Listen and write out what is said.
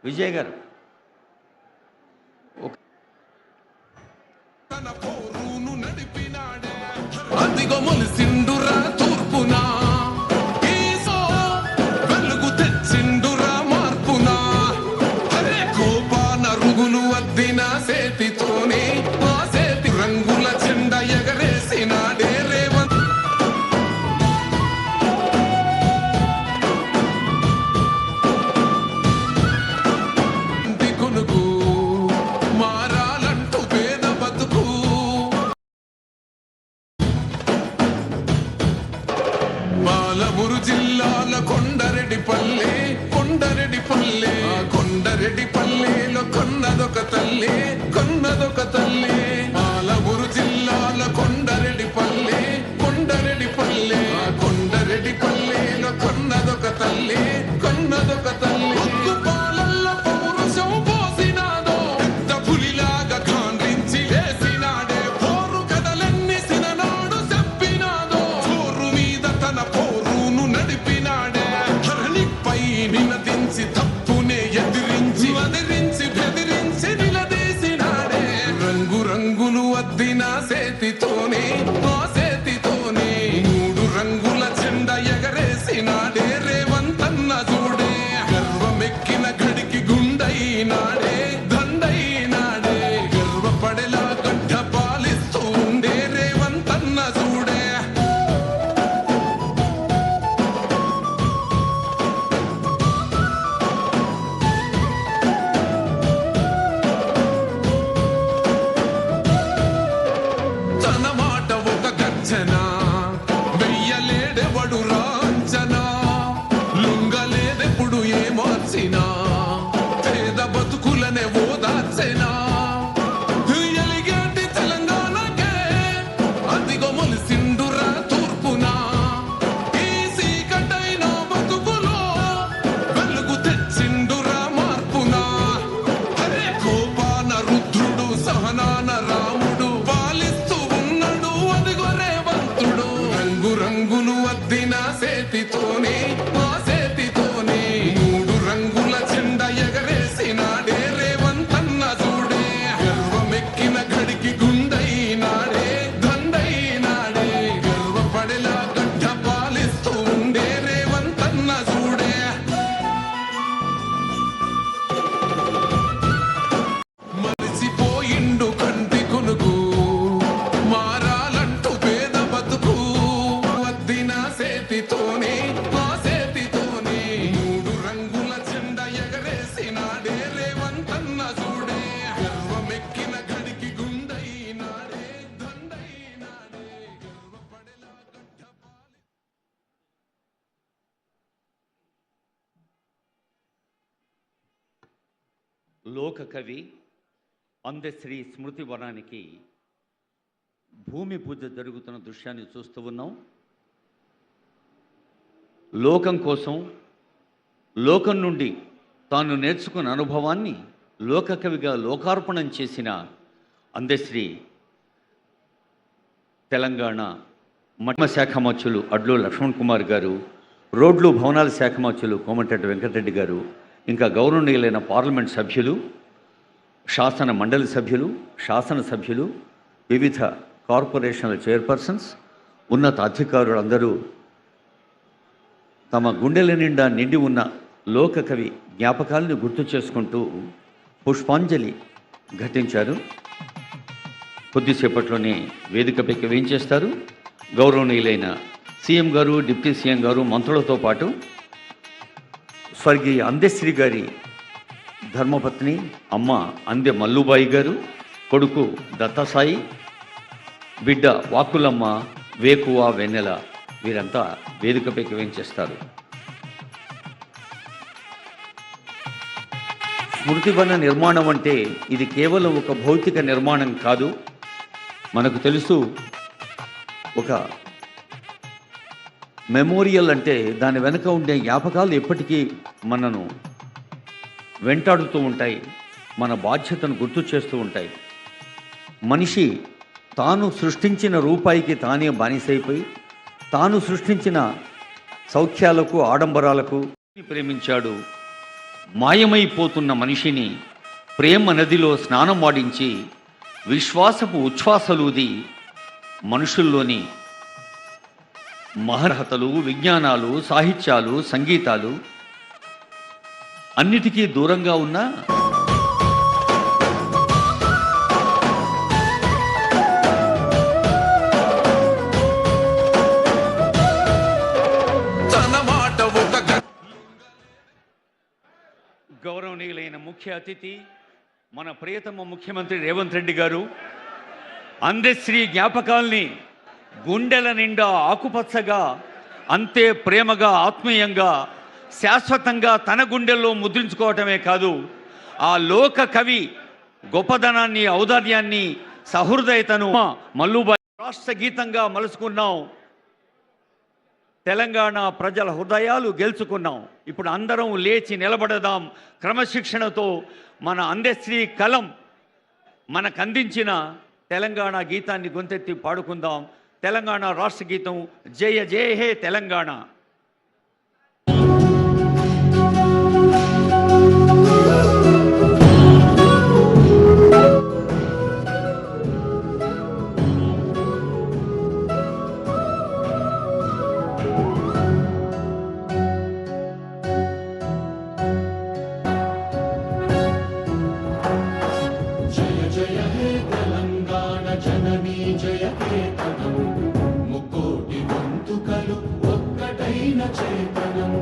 విజయ్ గారు అదిగో మొలిసిండురా తూర్పునా వెలుగు తెచ్చిండురా మార్పునా అరే కోపాన రుగులు అద్దిన సేతితోనే ఆ సేతి రంగుల చెండ ఎగరేసినాడే రేవంత్ కొనుకు మారాలంటూ పేద బతుకు పాలమూరు జిల్లాల కొండరెడ్డిపల్లె కొండరెడ్డిపల్లెలో కొన్నదొక తల్లి పాలమూరు జిల్లాల కొండరెడ్డిపల్లె కొండరెడ్డిపల్లెలో కొన్నదొక తల్లి ఒక్క పాలల్లో పౌరుషం పోసినాదో పెద్ద పులిలాగా కాండ్రించి వేసినాడే పోరు కథలన్నీ సిననాడు చెప్పినాదో చోరు మీద తన పోరును నడిపినాడే ధరణిపై నినదించి తప్పునే ఎదిరించి బెదిరించి నిలదీసినాడే రంగు రంగులు అద్దిన సేతితోనే ఆ సేతితోనే మూడు రంగుల చెండ ఎగరేసినాడే రేవంతన్న చూడే గర్వమెక్కిన గడికి గుండైనాడే దండైనాడే గర్వపడేలా గడ్డ పాలిస్తూ ఉండే రేవంతన్న చూడే తన మాట ఒక గర్జన వెయ్యలేడెవడు రాంచనా లొంగలేదెప్పుడు ఏ మార్చినా పేద బతుకులనే ఓదార్చెనా ఎలిగేటి తెలంగాణకే అదిగో మొలిసిండురా తూర్పునా ఈ సీకటైన బతుకులో వెలుగు తెచ్చిండురా మార్పునా అరే కోపాన రుద్రుడు సహనాన రాముడు పాలిస్తూ ఉన్నాడు అదిగో రేవంతుడు రంగు రంగులు అద్దిన సేతితోనే ఆ సేతితోనే మూడు రంగుల చెండ ఎగరేసినాడే రేవంతన్న చూడే గర్వమెక్కిన గడికి గుండైనాడే దండైనాడే గర్వపడేలా గడ్డ పాలిస్తూ ఉండే రేవంతన్న చూడే మరిచిపోయిండు కంటి కొనుకు మారాలంటూ పేద బతుకు అద్దిన సేతితోనే ఆ సేతితోనే మూడు రంగుల చెండ ఎగరేసినాడే రేవంతన్న చూడే గర్వమెక్కిన గడికి గుండైనాడే దండైనాడే గర్వపడేలా గడ్డ పాలి లోక కవి అందశ్రీ స్మృతి వనానికి భూమి పూజ జరుగుతున్న దృశ్యాన్ని చూస్తూ ఉన్నాం. లోకం కోసం లోకం నుండి తాను నేర్చుకున్న అనుభవాన్ని లోకకవిగా లోకార్పణం చేసిన అందశ్రీ తెలంగాణ మఠమ శాఖ మంత్రులు అడ్లు లక్ష్మణ్ కుమార్ గారు, రోడ్లు భవనాల శాఖ మంత్రులు కోమటిరెడ్డి వెంకటరెడ్డి గారు, ఇంకా గౌరవనీయులైన పార్లమెంట్ సభ్యులు, శాసన మండలి సభ్యులు, శాసనసభ్యులు, వివిధ కార్పొరేషన్ల చైర్పర్సన్స్, ఉన్నత అధికారులందరూ తమ గుండెల నిండా నిండి ఉన్న లోకకవి జ్ఞాపకాలను గుర్తు చేసుకుంటూ పుష్పాంజలి ఘటించారు. కొద్దిసేపట్లోనే వేదికపైకి వేయించేస్తారు. గౌరవనీయులైన సీఎం గారు, డిప్యూటీ సీఎం గారు, మంత్రులతో పాటు స్వర్గీయ అందశ్రీ గారి ధర్మపత్ని అమ్మ అందె మల్లుబాయి గారు, కొడుకు దత్తసాయి, బిడ్డ వాకులమ్మ, వేకువ, వెన్నెల వీరంతా వేదికపైకి వేయించేస్తారు. స్మృతివన నిర్మాణం అంటే ఇది కేవలం ఒక భౌతిక నిర్మాణం కాదు. మనకు తెలుసు, ఒక మెమోరియల్ అంటే దాని వెనుక ఉండే జ్ఞాపకాలు ఎప్పటికీ మనను వెంటాడుతూ ఉంటాయి, మన బాధ్యతను గుర్తు చేస్తూ ఉంటాయి. మనిషి తాను సృష్టించిన రూపాయికి తానే బానిసైపోయి తాను సృష్టించిన సౌఖ్యాలకు, ఆడంబరాలకు ప్రేమించాడు. మాయమైపోతున్న మనిషిని ప్రేమ నదిలో స్నానం వాడించి విశ్వాసపు ఉచ్ఛ్వాసలూది మనుషుల్లోని మహర్హతలు, విజ్ఞానాలు, సాహిత్యాలు, సంగీతాలు అన్నిటికీ దూరంగా ఉన్న తన మాట ఒక గౌరవనీయులైన ముఖ్య అతిథి మన ప్రియతమ ముఖ్యమంత్రి రేవంత్ రెడ్డి గారు అందశ్రీ జ్ఞాపకాల్ని గుండెల నిండా ఆకుపచ్చగా, అంతే ప్రేమగా, ఆత్మీయంగా, శాశ్వతంగా తన గుండెల్లో ముద్రించుకోవటమే కాదు, ఆ లోక కవి గొప్పదనాన్ని, ఔదార్యాన్ని, సహృదయతను మల్లుబాయి రాష్ట్ర గీతంగా మలుచుకున్నాం. తెలంగాణ ప్రజల హృదయాలు గెలుచుకున్నాం. ఇప్పుడు అందరం లేచి నిలబడదాం. క్రమశిక్షణతో మన అందశ్రీ కలం మనకు అందించిన తెలంగాణ గీతాన్ని గొంతెత్తి పాడుకుందాం. తెలంగాణ రాష్ట్ర గీతం జయ జయ హే తెలంగాణ. జయ హే తెలంగాణ జననీ జయ కేతనం ముక్కోటి గొంతుకలు ఒక్కటైన చేతనం.